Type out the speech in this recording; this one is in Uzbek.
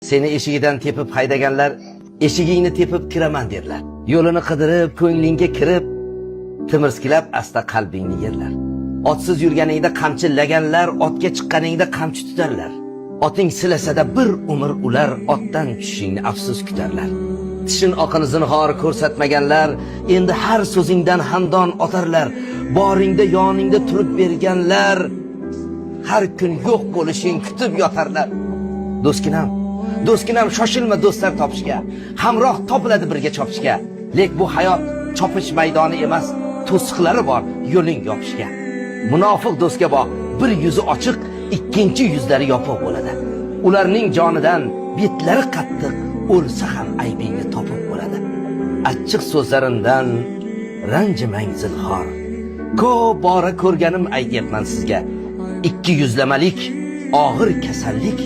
Seni eshigidan tepib haydaganlar eshigingni tepib kiraman derlar. Yo'lini qidirib, ko'nglingga kirib, timirskilab asta qalbingni yerlar. Otsiz yurganingda qamchillaganlar otga chiqqaningda qamchi tutarlar. Oting silasada bir umr ular otdan tushishingni afsus kutarlar. Tishin oqini zinhor ko'rsatmaganlar endi har so'zingdan hamdon otarlar. Boringda yoningda turib berganlar har kun yo'q bo'lishing kutib yotarlar. Do'stkinam shoshilma do'stlar topishga. Hamroh topiladi birga chopishga. Lek bu hayot chopish maydoni emas, to'siqlari bor yo'ling yopishga. Munofiq do'stga boq, bir yuzi ochiq, ikkinchi yuzlari yopiq bo'ladi. Ularning jonidan betlari qattiq, o'lsa ham aybingni topib bo'ladi. Achchiq so'zlarimdan ranjimang zinhor. Ko'p bora ko'rganim aytyapman sizga. Ikki yuzlamalik og'ir kasallik